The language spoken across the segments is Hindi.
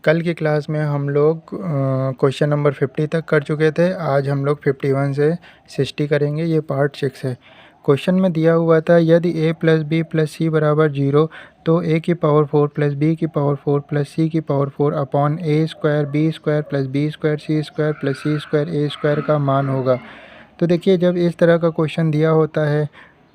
कल की क्लास में हम लोग क्वेश्चन नंबर 50 तक कर चुके थे। आज हम लोग 51 से 60 करेंगे। ये पार्ट 6 है। क्वेश्चन में दिया हुआ था यदि a plus B plus C बराबर 0 तो a की पावर 4 प्लस बी की पावर 4 प्लस सी की power 4 upon a square B square plus B square C square plus C square a square का मान होगा। तो देखिए, जब इस तरह का क्वेश्चन दिया होता है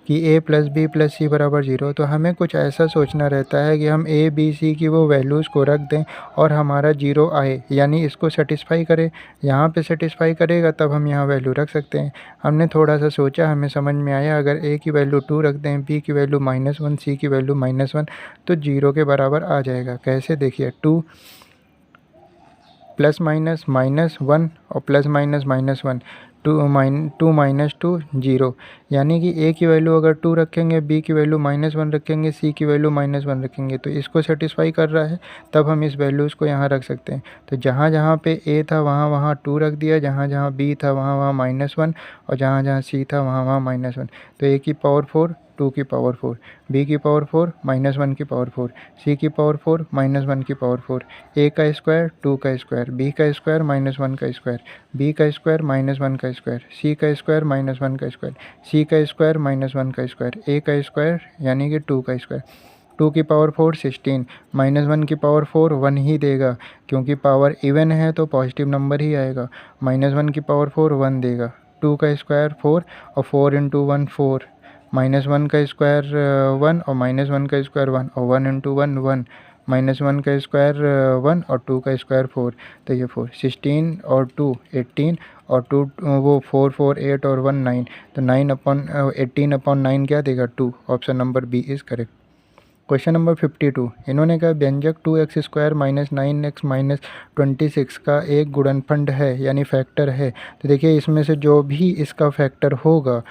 कि a plus B plus C बराबर 0 तो हमें कुछ ऐसा सोचना रहता है कि हम a b c की वो वैल्यूज़ को रख दें और हमारा 0 आए, यानी इसको सेटिस्फाई करे। यहाँ पे सेटिस्फाई करेगा तब हम यहाँ वैल्यू रख सकते हैं। हमने थोड़ा सा सोचा, हमें समझ में आया अगर a की वैल्यू 2 रख दें, b की वैल्यू -1, c की वैल्यू -1 तो 0 के बराबर आ जाएगा। कैसे? देखिए, 2 प्लस माइनस -1 और प्लस माइनस -1, 2 माइनस 2 0, यानी कि a की वैल्यू अगर 2 रखेंगे, b की वैल्यू -1 रखेंगे, c की वैल्यू -1 रखेंगे तो इसको सेटिस्फाई कर रहा है, तब हम इस वैल्यूज़ को यहाँ रख सकते हैं। तो जहाँ जहाँ पे a था वहाँ वहाँ 2 रख दिया, जहाँ जहाँ b था वहाँ वहाँ -1 और जहाँ जहाँ c था वहाँ वहाँ -1। तो a की पावर 4 2 की पावर 4, b की पावर 4 -1 की पावर 4, c की पावर 4 -1 की पावर 4, a का स्क्वायर 2 का स्क्वायर, b का स्क्वायर -1 का स्क्वायर, b का स्क्वायर -1 का स्क्वायर, c का स्क्वायर -1 का स्क्वायर, c का स्क्वायर -1 का स्क्वायर, a का स्क्वायर यानी कि 2 का स्क्वायर। 2 की पावर 4 16, -1 की पावर 4 1 ही देगा, क्योंकि पावर इवन है तो पॉजिटिव नंबर ही आएगा। -1 की पावर 4 1 देगा। 2 का स्क्वायर 4 और 4 इंटू 1 4, -1 का स्क्वायर 1 और -1 का स्क्वायर 1 और 1 इंटू 1 1, -1 का स्क्वायर 1 और 2 का स्क्वायर 4, तो ये 4 16 और 2 18 और 2 वो 4 4 8 और 1 9, तो 18/9 क्या देगा? 2। Option number B is correct. Question number 52, इन्होंने कहा व्यंजक 2x² - 9x - 26 का एक गुणनफल है, यानी फैक्टर है। तो देखिए, इसमें से जो भी इसका फैक्टर होगा,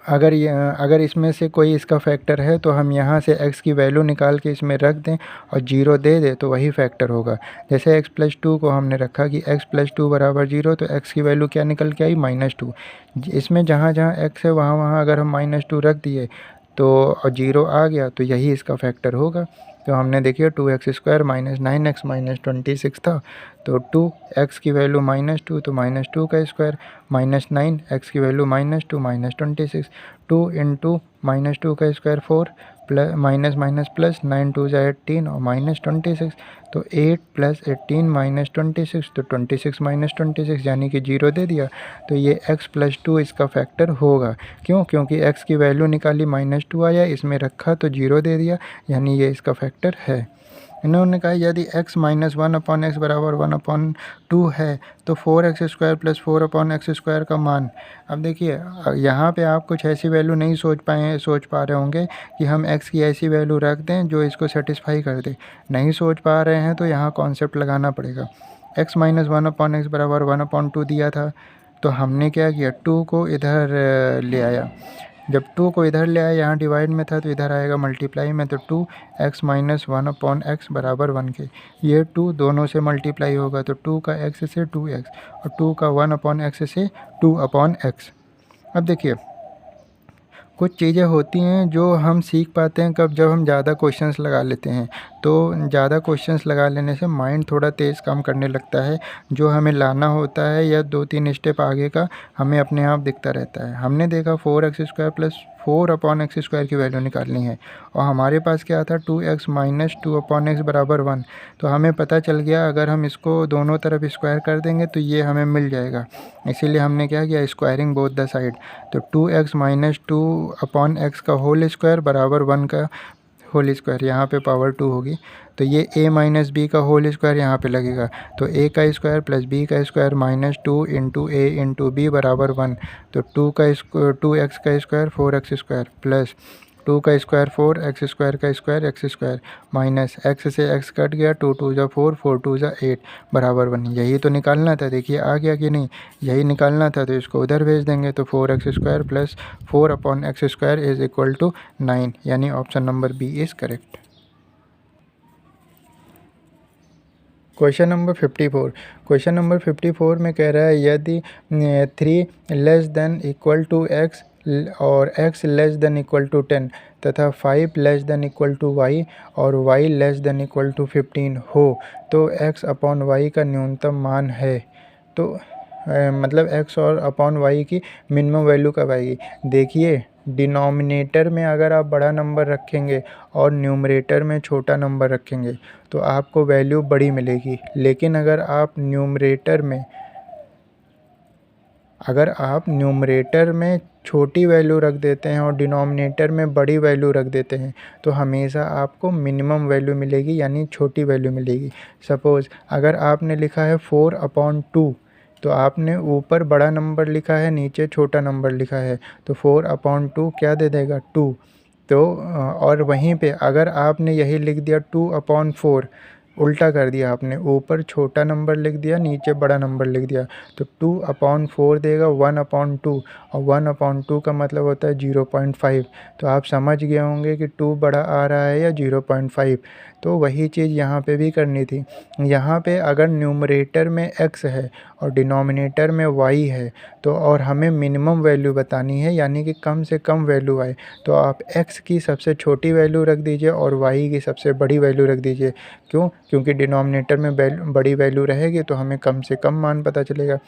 अगर इसमें से कोई इसका फैक्टर है तो हम यहाँ से x की वैल्यू निकाल के इसमें रख दें और 0 दे दें तो वही फैक्टर होगा। जैसे x+2 को हमने रखा कि x+2 बराबर 0, तो x की वैल्यू क्या निकल के आई? -2। इसमें जहाँ जहाँ x है वहाँ वहाँ अगर हम -2 रख दिए तो और 0 आ गया तो यही इसका फैक्टर होगा। तो हमने देखिए 2x² - 9x - 26 था, तो 2x की वैल्यू -2 तो -2 का स्क्वायर, -9x की वैल्यू -2 -26, 2 इंटू -2 का square 4 plus minus minus plus 9 2 जा 18 और -26, तो 8 + 18 -26, तो 26 -26 यानी कि 0 दे दिया। तो ये x+2 इसका फैक्टर होगा। क्यों? क्योंकि x की वैल्यू निकाली -2 आया, इसमें रखा तो 0 दे दिया, यानी ये इसका फैक्टर है। इन्होंने कहा यदि x - 1/x बराबर 1/2 है तो 4x² + 4/x² का मान। अब देखिए, यहाँ पे आप कुछ ऐसी वैल्यू नहीं सोच पा रहे होंगे कि हम x की ऐसी वैल्यू रख दें जो इसको सेटिस्फाई कर दे। नहीं सोच पा रहे हैं तो यहाँ कॉन्सेप्ट लगाना पड़ेगा। x - 1/x बराबर 1/2 दिया था, तो हमने क्या किया? 2 को इधर ले आया। जब 2 को इधर ले आया, यहाँ डिवाइड में था तो इधर आएगा मल्टीप्लाई में, तो 2x - 1/x बराबर 1 के। ये 2 दोनों से मल्टीप्लाई होगा तो 2 का x से 2x और 2 का 1/x से 2/x। अब देखिए, कुछ चीज़ें होती हैं जो हम सीख पाते हैं कब? जब हम ज़्यादा क्वेश्चंस लगा लेते हैं। तो ज़्यादा क्वेश्चन्स लगा लेने से माइंड थोड़ा तेज़ काम करने लगता है। जो हमें लाना होता है या 2-3 स्टेप आगे का हमें अपने आप दिखता रहता है। हमने देखा 4x² + 4/x² की वैल्यू निकालनी है और हमारे पास क्या था? 2x - 2/x बराबर 1। तो हमें पता चल गया अगर हम इसको दोनों तरफ स्क्वायर कर देंगे तो ये हमें मिल जाएगा। इसीलिए हमने क्या किया? Squaring both the side. तो 2x - 2/x का होल स्क्वायर बराबर 1 का होल स्क्वायर, यहाँ पे पावर 2 होगी, तो ये a - b का होल स्क्वायर यहाँ पे लगेगा। तो a का स्क्वायर प्लस b का square -2 into a into b बराबर 1, तो 2x का स्क्वायर 4x² प्लस 2 का स्क्वायर 4x² का स्क्वायर x² माइनस x से x कट गया, 2 2 जा 4 4 2 जा 8 बराबर 1। यही तो निकालना था। देखिए आ गया कि नहीं? यही निकालना था, तो इसको उधर भेज देंगे, तो 4x² + 4/x² is equal to 9, यानी option number B is correct. Question number 54, question number 54 में कह रहा है यदि 3 < x और x less than equal to 10 तथा 5 less than equal to y और y less than equal to 15 हो तो x अपॉन y का न्यूनतम मान है। तो मतलब x और अपॉन y की मिनिमम वैल्यू कब आएगी। देखिए डिनोमिनेटर में अगर आप बड़ा नंबर रखेंगे और न्यूमरेटर में छोटा नंबर रखेंगे तो आपको वैल्यू बड़ी मिलेगी, लेकिन अगर आप न्यूमरेटर में छोटी वैल्यू रख देते हैं और डिनोमिनेटर में बड़ी वैल्यू रख देते हैं तो हमेशा आपको मिनिमम वैल्यू मिलेगी, यानी छोटी वैल्यू मिलेगी। सपोज़ अगर आपने लिखा है 4/2 तो आपने ऊपर बड़ा नंबर लिखा है, नीचे छोटा नंबर लिखा है, तो 4/2 क्या दे देगा 2। तो और वहीं पे अगर आपने यही लिख दिया 2/4, उल्टा कर दिया आपने, ऊपर छोटा नंबर लिख दिया, नीचे बड़ा नंबर लिख दिया, तो 2/4 देगा 1/2 और 1/2 का मतलब होता है 0.5। तो आप समझ गए होंगे कि 2 बड़ा आ रहा है या 0.5। तो वही चीज़ यहाँ पे भी करनी थी। यहाँ पे अगर न्यूमरेटर में x है और डिनोमिनेटर में y है तो और हमें मिनिमम वैल्यू बतानी है, यानी कि कम से कम वैल्यू आए, तो आप x की सबसे छोटी वैल्यू रख दीजिए और y की सबसे बड़ी वैल्यू रख दीजिए। क्यों? क्योंकि डिनोमिनेटर में बड़ी वैल्यू रहेगी तो हमें कम से कम मान पता चलेगा।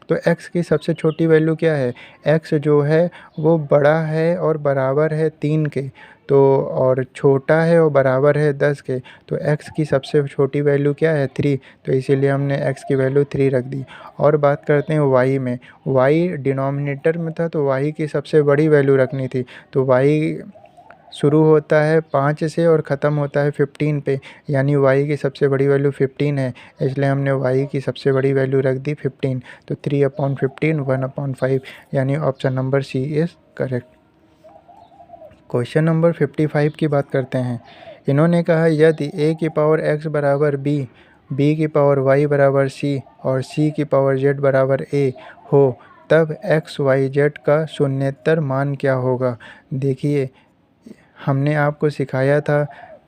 तो x की सबसे छोटी वैल्यू क्या है, x जो है वो बड़ा है और बराबर है 3 के, तो और छोटा है और बराबर है 10 के, तो x की सबसे छोटी वैल्यू क्या है 3, तो इसीलिए हमने x की वैल्यू 3 रख दी। और बात करते हैं y में, y डिनोमिनेटर में था तो y की सबसे बड़ी वैल्यू रखनी थी, तो y शुरू होता है 5 से और ख़त्म होता है 15 पे, यानी y की सबसे बड़ी वैल्यू 15 है, इसलिए हमने y की सबसे बड़ी वैल्यू रख दी 15। तो 3/15 1/5, यानी option number C is correct. Question number 55 की बात करते हैं। इन्होंने कहा यदि a की पावर x बराबर b, b की पावर y बराबर c और c की पावर z बराबर a हो तब x y z का शून्येतर मान क्या होगा। देखिए हमने आपको सिखाया था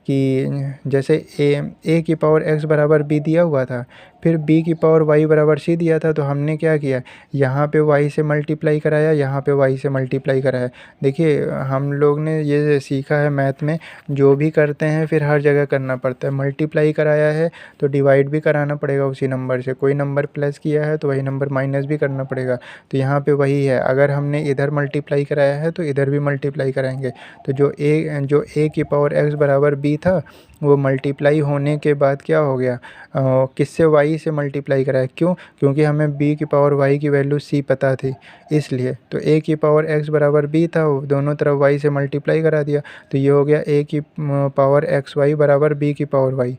कि जैसे a की पावर x बराबर b दिया हुआ था, फिर b की पावर y बराबर c दिया था, तो हमने क्या किया, यहाँ पे y से मल्टीप्लाई कराया, यहाँ पे y से मल्टीप्लाई कराया। देखिए हम लोग ने ये सीखा है मैथ में, जो भी करते हैं फिर हर जगह करना पड़ता है। मल्टीप्लाई कराया है तो डिवाइड भी कराना पड़ेगा उसी नंबर से, कोई नंबर प्लस किया है तो वही नंबर माइनस भी करना पड़ेगा। तो यहाँ पे वही है, अगर हमने इधर मल्टीप्लाई कराया है तो इधर भी मल्टीप्लाई कराएंगे। तो जो a की पावर x बराबर b था वो मल्टीप्लाई होने के बाद क्या हो गया, किससे y से मल्टीप्लाई कराया। क्यों? क्योंकि हमें b की पावर y की वैल्यू c पता थी, इसलिए। तो a की पावर x बराबर b था, दोनों तरफ y से मल्टीप्लाई करा दिया, तो ये हो गया a की पावर x y बराबर b की पावर y।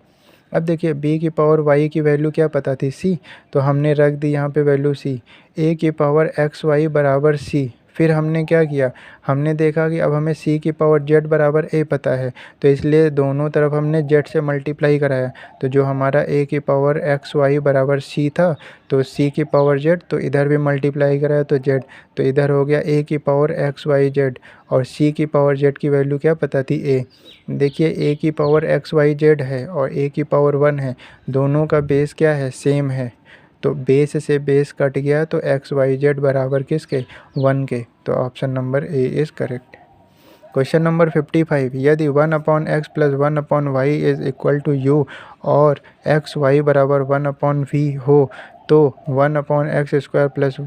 अब देखिए b की पावर y की वैल्यू क्या पता थी c, तो हमने रख दी यहाँ पे वैल्यू c। a की पावर x y बराबर c, फिर हमने क्या किया, हमने देखा कि अब हमें c की पावर z बराबर a पता है, तो इसलिए दोनों तरफ हमने z से मल्टीप्लाई कराया। तो जो हमारा a की पावर x y बराबर c था, तो c की पावर z, तो इधर भी मल्टीप्लाई कराया तो z, तो इधर हो गया a की पावर x y z और c की पावर z की वैल्यू क्या पता थी a। देखिए a की पावर x y z है और a की पावर 1 है, दोनों का बेस क्या है, सेम है, तो बेस से बेस कट गया, तो एक्स वाई जेड बराबर किसके, 1 के। तो option number A is correct. Question number 55, यदि 1/x plus 1/y is equal to u और एक्स वाई बराबर 1/v हो तो 1/x² प्लस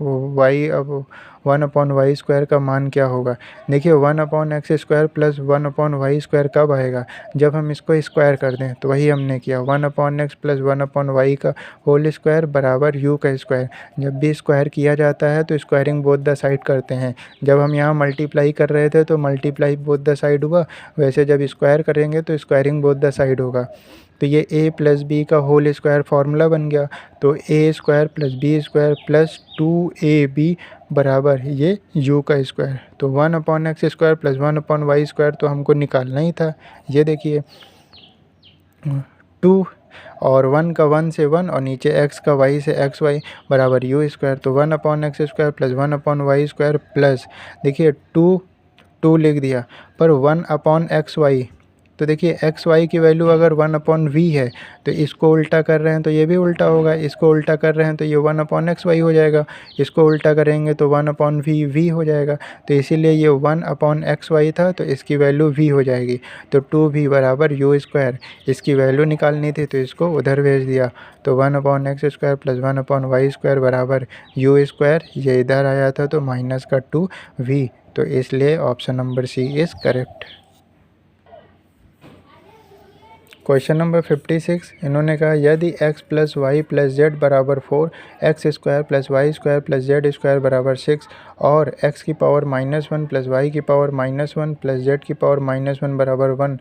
वाई अब 1/y² का मान क्या होगा। देखिए 1/x² प्लस 1/y² कब आएगा, जब हम इसको स्क्वायर कर दें, तो वही हमने किया। 1/x प्लस 1/y का होल स्क्वायर बराबर u का स्क्वायर। जब भी स्क्वायर किया जाता है तो स्क्वायरिंग बोथ द साइड करते हैं। जब हम यहाँ मल्टीप्लाई कर रहे थे तो मल्टीप्लाई बोथ द साइड हुआ, वैसे जब स्क्वायर करेंगे तो स्क्वायरिंग बोथ द साइड होगा। तो ये a प्लस बी का होल स्क्वायर फार्मूला बन गया। तो a² plus b² plus 2ab बराबर ये u का स्क्वायर। तो 1/x² प्लस 1/y² तो हमको निकालना ही था। ये देखिए 2 और 1 का 1 से 1 और नीचे x का y से xy बराबर u²। तो 1/x² प्लस 1/y² प्लस, देखिए 2 लिख दिया, पर 1/xy तो देखिए एक्स वाई की वैल्यू अगर 1/v है तो इसको उल्टा कर रहे हैं तो ये भी उल्टा होगा, इसको उल्टा कर रहे हैं तो ये 1/xy हो जाएगा, इसको उल्टा करेंगे तो 1/v हो जाएगा। तो इसीलिए ये 1/xy था तो इसकी वैल्यू v हो जाएगी। तो 2v बराबर u², इसकी वैल्यू निकालनी थी तो इसको उधर भेज दिया। तो 1/x² + 1/y² बराबर u², ये इधर आया था तो माइनस का 2v, तो इसलिए option number C is correct. Question number 56, इन्होंने कहा यदि x + y + z बराबर 4, x² + y² + z² बराबर 6 और x की पावर -1 + y की पावर -1 + z की पावर -1 बराबर 1,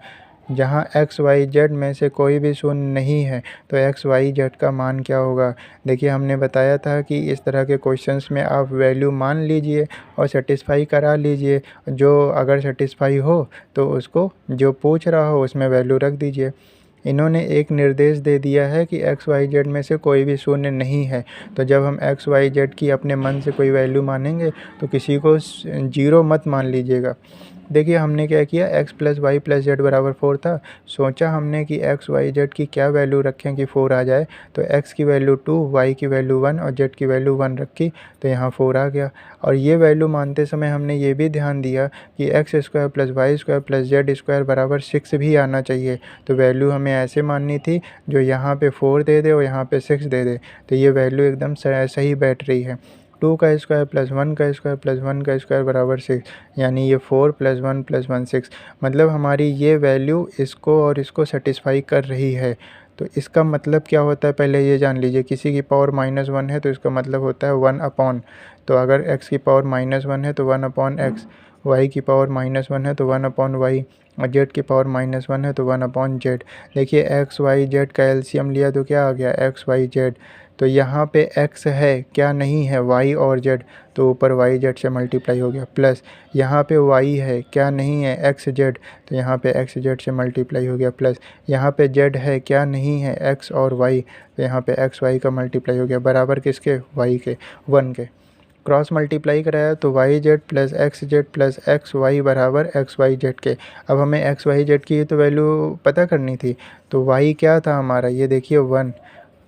जहाँ x, y, z में से कोई भी शून्य नहीं है तो x, y, z का मान क्या होगा। देखिए हमने बताया था कि इस तरह के क्वेश्चंस में आप वैल्यू मान लीजिए और सेटिस्फाई करा लीजिए, जो अगर सेटिस्फाई हो तो उसको जो पूछ रहा हो उसमें वैल्यू रख दीजिए। इन्होंने एक निर्देश दे दिया है कि एक्स वाई जेड में से कोई भी शून्य नहीं है, तो जब हम एक्स वाई जेड की अपने मन से कोई वैल्यू मानेंगे तो किसी को 0 मत मान लीजिएगा। देखिए हमने क्या किया, x + y + z बराबर 4 था, सोचा हमने कि x, y, z की क्या वैल्यू रखें कि 4 आ जाए, तो x की वैल्यू 2, y की वैल्यू 1 और z की वैल्यू 1 रखी तो यहाँ 4 आ गया। और ये वैल्यू मानते समय हमने ये भी ध्यान दिया कि x² + y² + z² बराबर 6 भी आना चाहिए, तो वैल्यू हमें ऐसे माननी थी जो यहाँ पे 4 दे दे और यहाँ पे 6 दे दे, तो ये वैल्यू एकदम सही बैठ रही है। 2 का स्क्वायर + 1 का स्क्वायर + 1 का स्क्वायर बराबर 6, यानी ये 4 + 1 + 1 6, मतलब हमारी ये वैल्यू इसको और इसको सेटिस्फाई कर रही है। तो इसका मतलब क्या होता है पहले ये जान लीजिए, किसी की पावर -1 है तो इसका मतलब होता है 1/, तो अगर x की पावर -1 है तो 1/x, y की पावर -1 है तो 1/y और z की पावर -1 है तो 1/z। देखिए x, y, z का एलसीएम लिया तो क्या आ गया, x, y, z। तो यहाँ पे x है क्या नहीं है, y और z, तो ऊपर y z से मल्टीप्लाई हो गया, प्लस यहाँ पे y है क्या नहीं है, x z, तो यहाँ पे x z से मल्टीप्लाई हो गया, प्लस यहाँ पे z है क्या नहीं है, x और y, तो यहाँ पे x y का मल्टीप्लाई हो गया, बराबर किसके, y के, 1 के। क्रॉस मल्टीप्लाई कराया तो Y Z plus X Y बराबर एक्स वाई जेड के। अब हमें एक्स वाई जेड की तो वैल्यू पता करनी थी, तो वाई क्या था हमारा, ये देखिए 1,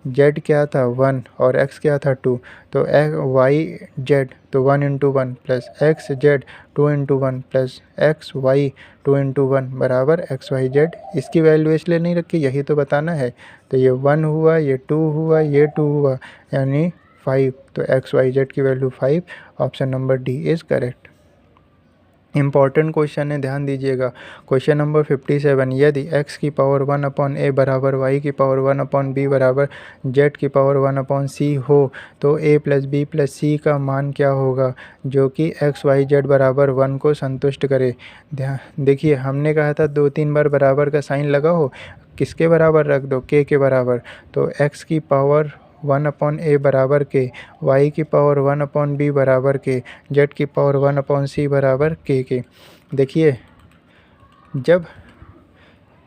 जेड क्या था 1 और एक्स क्या था 2, तो वाई जेड तो 1 × 1 plus X Z 2 × 1 plus X Y 2 × 1 बराबर एक्स वाई जेड। इसकी वैल्यू इसलिए नहीं रखी, यही तो बताना है। तो ये 1 हुआ, ये 2 हुआ, ये 2 हुआ, यानी 5, तो एक्स वाई जेड की value 5, option number D is correct. Important question है, ध्यान दीजिएगा। क्वेश्चन नंबर 57, यदि x की पावर 1/a बराबर y की पावर 1/b बराबर z की पावर 1/c हो तो a + b + c का मान क्या होगा जो कि x, y, z बराबर 1 को संतुष्ट करे। ध्यान देखिए हमने कहा था 2-3 बार बराबर का साइन लगाओ, किसके बराबर रख दो, k के बराबर, तो x की पावर 1/a बराबर के, y की पावर 1/b बराबर के, z की पावर 1/c बराबर के। देखिए जब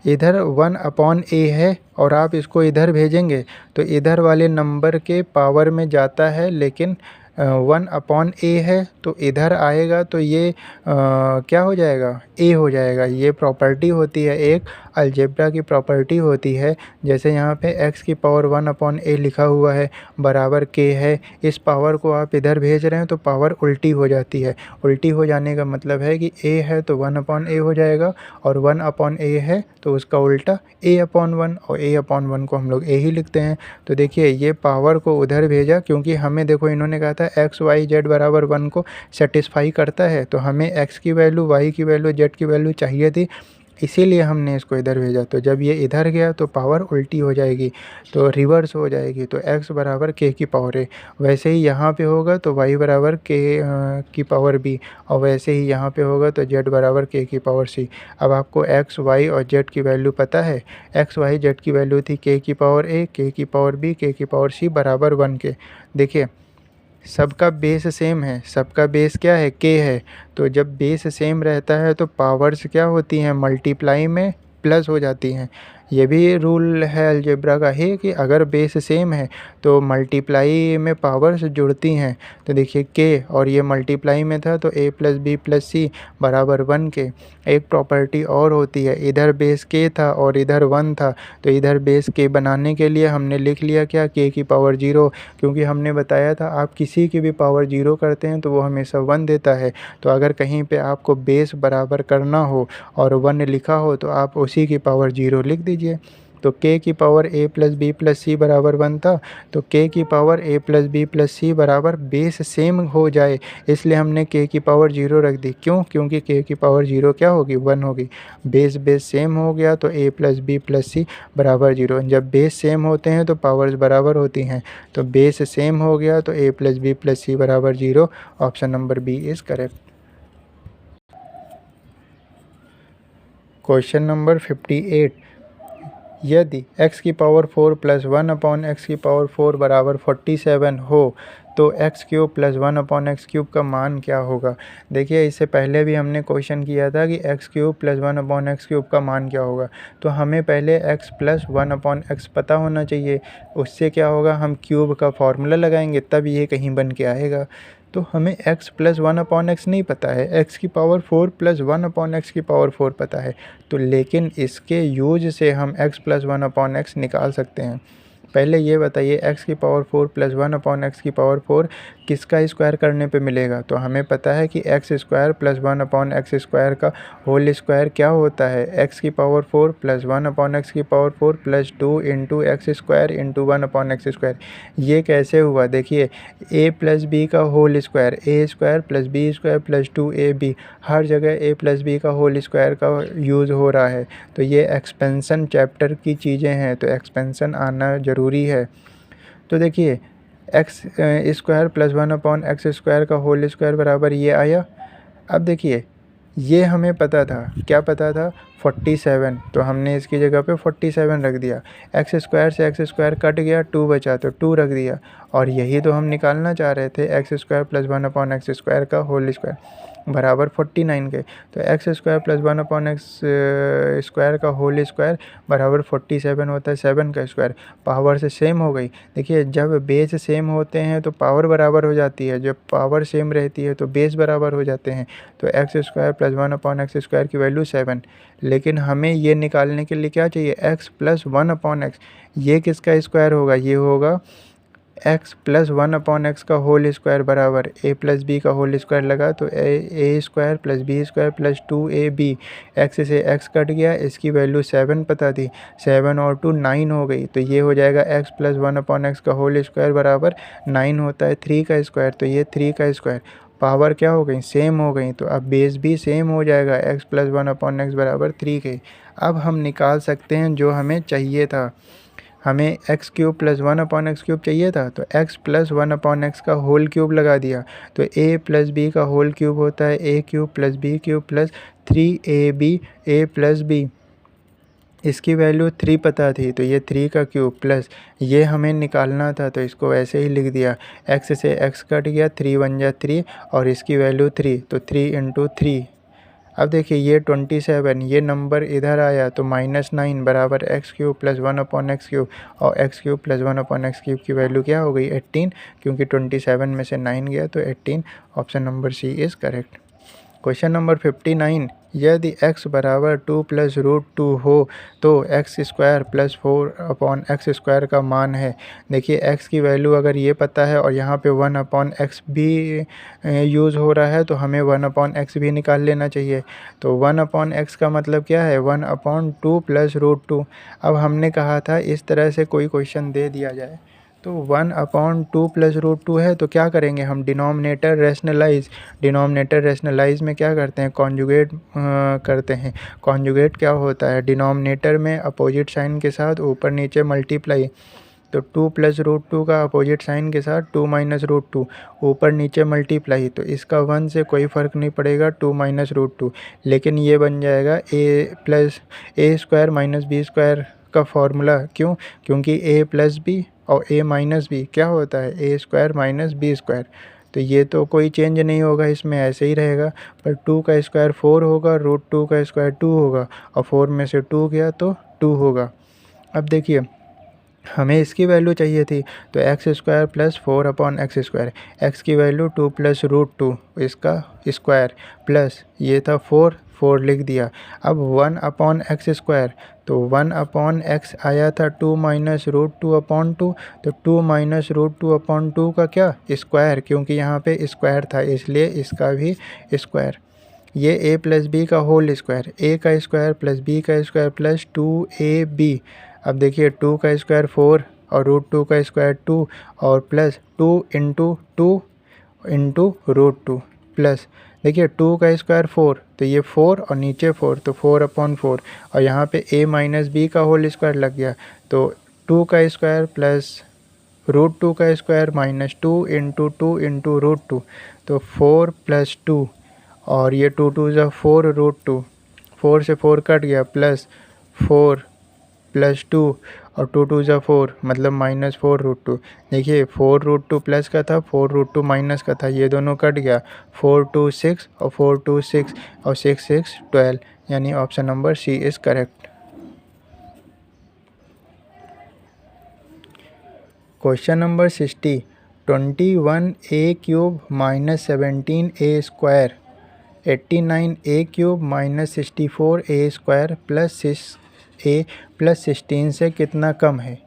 इधर 1/a है और आप इसको इधर भेजेंगे तो इधर वाले नंबर के पावर में जाता है, लेकिन 1/a है तो इधर आएगा तो ये क्या हो जाएगा, a हो जाएगा। ये प्रॉपर्टी होती है, एक अलजेब्रा की प्रॉपर्टी होती है। जैसे यहाँ पे x की पावर 1/a लिखा हुआ है बराबर k है, इस पावर को आप इधर भेज रहे हैं तो पावर उल्टी हो जाती है। उल्टी हो जाने का मतलब है कि a है तो 1/a हो जाएगा और 1/a है तो उसका उल्टा a/1, और a/1 को हम लोग a ही लिखते हैं। तो देखिए ये पावर को उधर भेजा, क्योंकि हमें देखो इन्होंने कहा था x, y, z बराबर 1 को सेटिस्फाई करता है, तो हमें x की वैल्यू, y की वैल्यू, z की वैल्यू चाहिए थी, इसीलिए हमने इसको इधर भेजा। तो जब ये इधर गया तो पावर उल्टी हो जाएगी, तो रिवर्स हो जाएगी, तो x बराबर k की पावर a। वैसे ही यहाँ पे होगा तो y बराबर k की पावर b, और वैसे ही यहाँ पे होगा तो z बराबर k की पावर c। अब आपको x, y और z की वैल्यू पता है, x, y, z की वैल्यू थी k की पावर a, k की पावर b, k की पावर c बराबर 1 के। देखिए सबका बेस सेम है, सबका बेस क्या है, k है, तो जब बेस सेम रहता है तो पावर्स क्या होती हैं, मल्टीप्लाई में प्लस हो जाती हैं। ये भी रूल है अलजेब्रा का ही कि अगर बेस सेम है तो मल्टीप्लाई में पावर्स जुड़ती हैं। तो देखिए के और ये मल्टीप्लाई में था तो a plus B plus C बराबर 1 के। एक प्रॉपर्टी और होती है, इधर बेस के था और इधर 1 था, तो इधर बेस के बनाने के लिए हमने लिख लिया क्या, के की पावर 0, क्योंकि हमने बताया था आप किसी की भी पावर 0 करते हैं तो वो हमेशा 1 देता है। तो अगर कहीं पे आपको बेस बराबर करना हो और 1 लिखा हो तो आप उसी की पावर 0 लिख दीजिए। तो k की power a plus B plus C बराबर 1 था, तो k की power a plus B plus C बराबर बेस सेम हो जाए इसलिए हमने k की पावर 0 रख दी। क्यों? क्योंकि k की पावर 0 क्या होगी, 1 होगी। बेस सेम हो गया तो a plus B plus C बराबर 0। जब बेस सेम होते हैं तो पावर्स बराबर होती हैं, तो बेस सेम हो गया तो a plus B plus C बराबर 0। Option number B is correct. Question number 58, यदि x की पावर 4 प्लस 1 अपॉन एक्स की पावर 4 बराबर 47 हो तो X cube plus 1 upon x cube का मान क्या होगा। देखिए इससे पहले भी हमने क्वेश्चन किया था कि x cube plus 1 upon x cube का मान क्या होगा। तो हमें पहले एक्स प्लस 1 अपॉन एक्स पता होना चाहिए, उससे क्या होगा, हम क्यूब का फॉर्मूला लगाएंगे तब ये कहीं बन के आएगा। तो हमें x प्लस 1 अपॉन एक्स नहीं पता है, x की पावर 4 प्लस 1 अपॉन एक्स की पावर 4 पता है। तो लेकिन इसके यूज से हम x प्लस 1 अपॉन एक्स निकाल सकते हैं। पहले ये बताइए x की पावर 4 प्लस 1 अपॉन एक्स की पावर 4 किसका स्क्वायर करने पे मिलेगा। तो हमें पता है कि x square plus 1 upon x square का होल स्क्वायर क्या होता है, x की पावर 4 प्लस 1 अपॉन एक्स की power 4 plus 2 into x square into 1 upon x square. ये कैसे हुआ, देखिए a प्लस बी का whole square, A square plus B square plus 2ab, हर जगह a प्लस बी का होल स्क्वायर का यूज़ हो रहा है। तो ये एक्सपेंशन चैप्टर की चीज़ें हैं, तो एक्सपेंशन आना ज़रूरी है। तो देखिए x square plus 1 upon x square का होल स्क्वायर बराबर ये आया। अब देखिए ये हमें पता था, क्या पता था, 47, तो हमने इसकी जगह पे 47 रख दिया। एक्स स्क्वायर से एक्स स्क्वायर कट गया, 2 बचा तो 2 रख दिया। और यही तो हम निकालना चाह रहे थे, x square plus 1 upon x square का होल स्क्वायर बराबर 49 के। तो x square plus 1 upon x square का होल स्क्वायर बराबर 47 होता है, 7 का स्क्वायर। पावर से सेम हो गई। देखिए जब बेस सेम होते हैं तो पावर बराबर हो जाती है, जब पावर सेम रहती है तो बेस बराबर हो जाते हैं। तो x square plus 1 upon x square की वैल्यू 7। लेकिन हमें ये निकालने के लिए क्या चाहिए, एक्स प्लस 1 अपॉन एक्स। ये किसका स्क्वायर होगा, ये होगा एक्स प्लस 1 अपॉन एक्स का होल स्क्वायर बराबर ए प्लस बी का होल स्क्वायर लगा तो A square plus B square plus 2ab। X से एक्स कट गया, इसकी वैल्यू 7 पता थी, 7 और 2 9 हो गई। तो ये हो जाएगा एक्स प्लस 1 अपॉन एक्स का होल स्क्वायर बराबर 9 होता है 3 का स्क्वायर। तो ये 3 का स्क्वायर, पावर क्या हो गई, सेम हो गई। तो अब बेस भी सेम हो जाएगा, एक्स प्लस 1 अपॉन एक्स बराबर 3 के। अब हम निकाल सकते हैं जो हमें चाहिए था। हमें x cube plus 1 upon x cube चाहिए था, तो एक्स प्लस 1 अपॉन एक्स का होल क्यूब लगा दिया। तो ए प्लस बी का होल क्यूब होता है A cube plus B cube plus 3ab A plus B. इसकी वैल्यू 3 पता थी तो ये 3 का क्यूब प्लस ये हमें निकालना था तो इसको ऐसे ही लिख दिया। एक्स से एक्स कट गया, 3 1 जा 3 और इसकी वैल्यू 3, तो 3 इंटू 3। अब देखिए ये 27, ये नंबर इधर आया तो -9 बराबर x cube plus 1 upon x cube. और x cube plus 1 upon x cube की वैल्यू क्या हो गई, 18, क्योंकि 27 में से 9 गया तो 18। Option number C is correct. Question number 59, यदि x बराबर 2 प्लस रूट 2 हो तो x square plus 4 upon x square का मान है। देखिए x की वैल्यू अगर ये पता है और यहाँ पे 1 अपॉन एक्स भी यूज़ हो रहा है तो हमें 1 अपॉन एक्स भी निकाल लेना चाहिए। तो 1 अपॉन एक्स का मतलब क्या है, 1 अपॉन 2 प्लस रूट 2। अब हमने कहा था इस तरह से कोई क्वेश्चन दे दिया जाए तो 1 अपॉन 2 प्लस रूट 2 है तो क्या करेंगे हम, डिनोमिनेटर रेशनलाइज में क्या करते हैं, कॉन्जुगेट करते हैं। कॉन्जुगेट क्या होता है, डिनोमिनेटर में अपोजिट साइन के साथ ऊपर नीचे मल्टीप्लाई। तो 2 प्लस रूट 2 का अपोजिट साइन के साथ 2 माइनस रूट 2 ऊपर नीचे मल्टीप्लाई। तो इसका 1 से कोई फ़र्क नहीं पड़ेगा, 2 माइनस रूट 2। लेकिन ये बन जाएगा ए प्लस ए स्क्वायर माइनस बी स्क्वायर का फॉर्मूला। क्यों, क्योंकि ए प्लस बी और ए माइनस बी क्या होता है, ए स्क्वायर माइनस बी स्क्वायर। तो ये तो कोई चेंज नहीं होगा, इसमें ऐसे ही रहेगा। पर 2 का स्क्वायर 4 होगा, रूट 2 का स्क्वायर 2 होगा और 4 में से 2 गया तो 2 होगा। अब देखिए हमें इसकी वैल्यू चाहिए थी, तो x square plus 4/x², x की वैल्यू 2 + √2 इसका स्क्वायर, प्लस ये था 4, 4 लिख दिया। अब 1/x², तो 1/x आया था 2 - √2/2, तो 2 - √2/2 का क्या स्क्वायर, क्योंकि यहाँ पे स्क्वायर था इसलिए इसका भी स्क्वायर। ये a + b का होल स्क्वायर, a का स्क्वायर प्लस b का स्क्वायर प्लस 2ab। अब देखिए 2 का स्क्वायर 4 और √2 का स्क्वायर 2 और प्लस 2 × 2 × √2 प्लस देखिए 2 का स्क्वायर 4, तो ये 4 और नीचे 4, तो 4/4 और यहाँ पे a - b का होल स्क्वायर लग गया, तो 2 का स्क्वायर प्लस √2 का स्क्वायर माइनस 2 × 2 × √2, तो 4 + 2 और ये 2 2 ज़ा 4 √2, 4 से 4 कट गया, प्लस 4 + 2 और 2 2 ज़ा 4 मतलब -4 √2। देखिए 4 √2 प्लस का था, 4 √2 माइनस का था, ये दोनों कट गया, 4 2 6 और 4 2 6 और 6 6 12, यानी option number C is correct. Question number 60, 21a³ - 17a² 89a³ - 64a² + 6a + 16 से कितना कम है।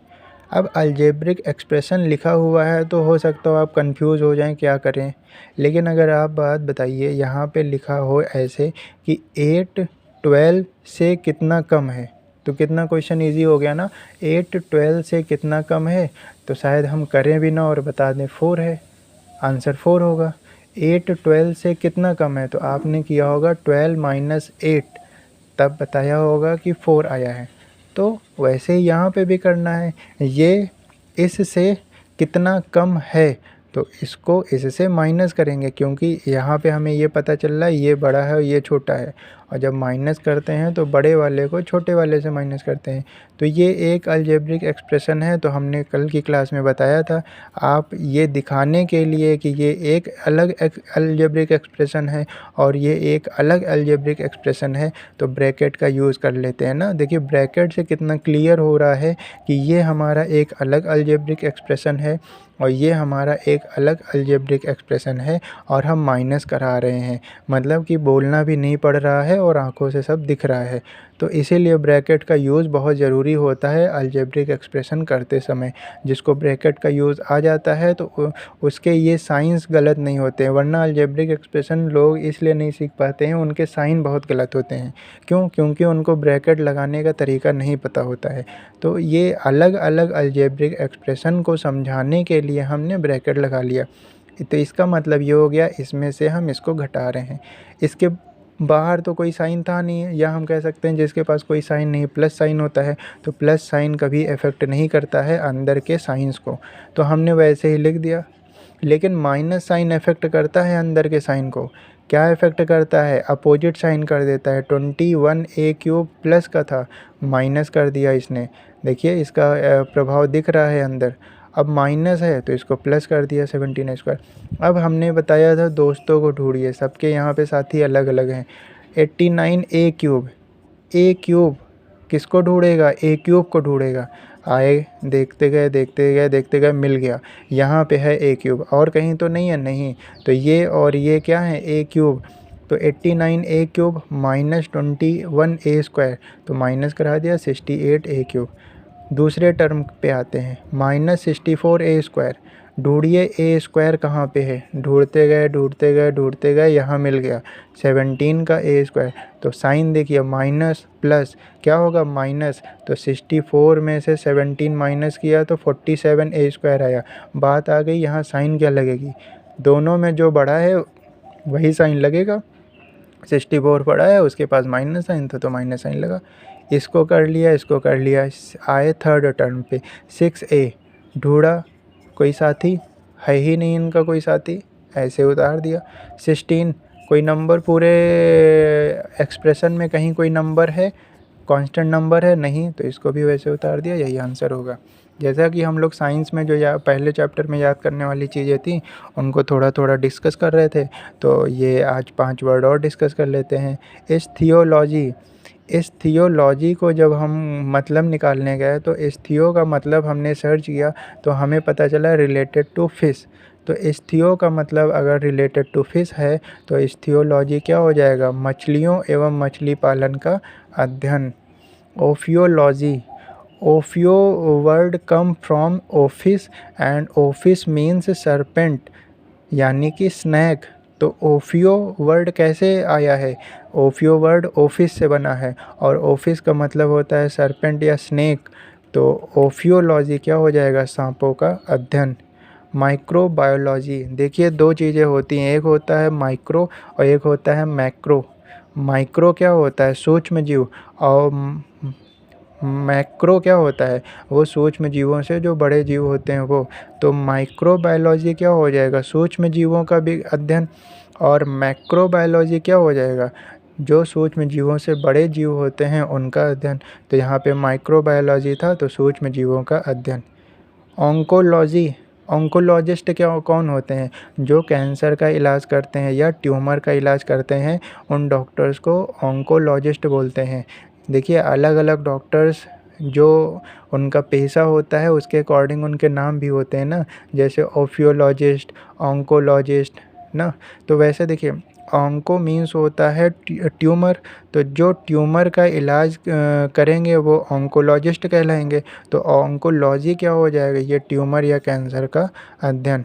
अब अलजेब्रिक एक्सप्रेशन लिखा हुआ है तो हो सकता हो आप कंफ्यूज हो जाएं क्या करें, लेकिन अगर आप बात बताइए यहाँ पे लिखा हो ऐसे कि 8 12 से कितना कम है, तो कितना क्वेश्चन इजी हो गया ना। 8 12 से कितना कम है, तो शायद हम करें भी ना और बता दें 4 है, आंसर 4 होगा। 8 12 से कितना कम है, तो आपने किया होगा 12 - 8, तब बताया होगा कि 4 आया है। तो वैसे ही यहाँ पे भी करना है, ये इससे कितना कम है, तो इसको इससे माइनस करेंगे, क्योंकि यहाँ पे हमें ये पता चल रहा है ये बड़ा है और ये छोटा है, और जब माइनस करते हैं तो बड़े वाले को छोटे वाले से माइनस करते हैं। तो ये एक अलजेब्रिक एक्सप्रेशन है, तो हमने कल की क्लास में बताया था। आप ये दिखाने के लिए कि ये एक अलग अलजेब्रिक एक्सप्रेशन है और ये एक अलग अलजेब्रिक एक्सप्रेशन है, तो ब्रैकेट का यूज़ कर लेते हैं ना। देखिए ब्रैकेट से कितना क्लियर हो रहा है कि ये हमारा एक अलग अलजेब्रिक एक्सप्रेशन है और ये हमारा एक अलग अलजेब्रिक एक्सप्रेशन है, और हम माइनस करा रहे हैं, मतलब कि बोलना भी नहीं पड़ रहा है और आंखों से सब दिख रहा है। तो इसीलिए ब्रैकेट का यूज़ बहुत ज़रूरी होता है अलजेब्रिक एक्सप्रेशन करते समय। जिसको ब्रैकेट का यूज़ आ जाता है तो उसके ये साइंस गलत नहीं होते हैं, वरना अलजेब्रिक एक्सप्रेशन लोग इसलिए नहीं सीख पाते हैं, उनके साइन बहुत गलत होते हैं। क्यों? क्योंकि उनको ब्रैकेट लगाने का तरीका नहीं पता होता है। तो ये अलग अलग अलजेब्रिक एक्सप्रेशन को समझाने के लिए हमने ब्रैकेट लगा लिया। तो इसका मतलब ये हो गया इसमें से हम इसको घटा रहे हैं, इसके बाहर तो कोई साइन था नहीं है, या हम कह सकते हैं जिसके पास कोई साइन नहीं, प्लस साइन होता है, तो प्लस साइन कभी इफ़ेक्ट नहीं करता है अंदर के साइंस को, तो हमने वैसे ही लिख दिया। लेकिन माइनस साइन इफ़ेक्ट करता है अंदर के साइन को। क्या इफ़ेक्ट करता है? अपोजिट साइन कर देता है। 21a³ प्लस का था, माइनस कर दिया इसने, देखिए इसका प्रभाव दिख रहा है अंदर। अब माइनस है तो इसको प्लस कर दिया 17a²। अब हमने बताया था दोस्तों को ढूंढिए, सबके यहाँ पे साथी अलग अलग हैं। 89a³ a³ किसको ढूंढेगा? a³ को ढूंढेगा। आए देखते गए देखते गए देखते गए, मिल गया, यहाँ पे है a³ और कहीं तो नहीं है, नहीं, तो ये और ये क्या है? a³। तो 89a³ - 21a², तो माइनस करा दिया 68a³। दूसरे टर्म पे आते हैं, -64a²। ढूंढिए a² कहाँ पे है? ढूंढते गए ढूंढते गए ढूंढते गए, यहाँ मिल गया 17 का a²। तो साइन देखिए, माइनस प्लस क्या होगा? माइनस, तो 64 में से 17 माइनस किया तो 47a² आया। बात आ गई यहाँ साइन क्या लगेगी? दोनों में जो बड़ा है वही साइन लगेगा। 64 पड़ा है, उसके पास माइनस साइन था तो माइनस साइन लगा। इसको कर लिया, इसको कर लिया। आए थर्ड टर्म पे, 6a। ढूंढा, कोई साथी है ही नहीं इनका, कोई साथी, ऐसे उतार दिया। 16, कोई नंबर पूरे एक्सप्रेशन में कहीं कोई नंबर है? कांस्टेंट नंबर है, नहीं, तो इसको भी वैसे उतार दिया, यही आंसर होगा। जैसा कि हम लोग साइंस में जो पहले चैप्टर में याद करने वाली चीज़ें थी उनको थोड़ा थोड़ा डिस्कस कर रहे थे, तो ये आज 5 वर्ड और डिस्कस कर लेते हैं। इस थियोलॉजी को जब हम मतलब निकालने गए तो इस थियो का मतलब हमने सर्च किया तो हमें पता चला रिलेटेड टू फिश। तो इस थियो का मतलब अगर रिलेटेड टू फिश है तो इस थियोलॉजी क्या हो जाएगा, मछलियों एवं मछली पालन का अध्ययन। Ophiology, ophio word come from ophis and ophis means serpent यानी कि स्नैक। तो ओफियो वर्ड कैसे आया है, ओफियो वर्ड ऑफिस से बना है और ऑफिस का मतलब होता है सरपेंट या स्नेक। तो ओफियोलॉजी क्या हो जाएगा, सांपों का अध्ययन। माइक्रोबायोलॉजी, देखिए दो चीज़ें होती हैं, एक होता है माइक्रो और एक होता है मैक्रो। माइक्रो क्या होता है, सूक्ष्म जीव, और मैक्रो क्या होता है, वो सूक्ष्म जीवों से जो बड़े जीव होते हैं वो। तो माइक्रोबायोलॉजी क्या हो जाएगा, सूक्ष्म जीवों का भी अध्ययन, और मैक्रोबायोलॉजी क्या हो जाएगा, जो सूक्ष्म जीवों से बड़े जीव होते हैं उनका अध्ययन। तो यहाँ पे माइक्रोबायोलॉजी था तो सूक्ष्म जीवों का अध्ययन। ऑन्कोलॉजी, ऑन्कोलॉजिस्ट क्या कौन होते हैं, जो कैंसर का इलाज करते हैं या ट्यूमर का इलाज करते हैं उन डॉक्टर्स को ऑन्कोलॉजिस्ट बोलते हैं। देखिए अलग अलग डॉक्टर्स जो उनका पेशा होता है उसके अकॉर्डिंग उनके नाम भी होते हैं ना, जैसे ओफियोलॉजिस्ट, ऑन्कोलॉजिस्ट ना। तो वैसे देखिए ऑन्को मीन्स होता है ट्यूमर, तो जो ट्यूमर का इलाज करेंगे वो ऑन्कोलॉजिस्ट कहलाएंगे। तो ऑन्कोलॉजी क्या हो जाएगा, ये ट्यूमर या कैंसर का अध्ययन।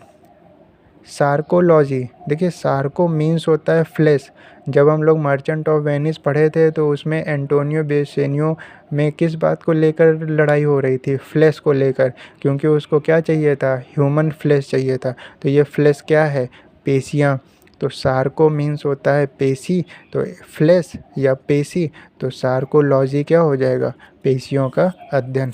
सार्कोलॉजी, देखिए सार्को मीन्स होता है फ्लेश। जब हम लोग मर्चेंट ऑफ वेनिस पढ़े थे तो उसमें एंटोनियो बेसेनियो में किस बात को लेकर लड़ाई हो रही थी, फ्लेश को लेकर, क्योंकि उसको क्या चाहिए था, ह्यूमन फ्लेश चाहिए था। तो ये फ्लेश क्या है, पेशियाँ। तो सार्को मीन्स होता है पेशी, तो फ्लेश या पेशी, तो सार्कोलॉजी क्या हो जाएगा, पेशियों का अध्ययन।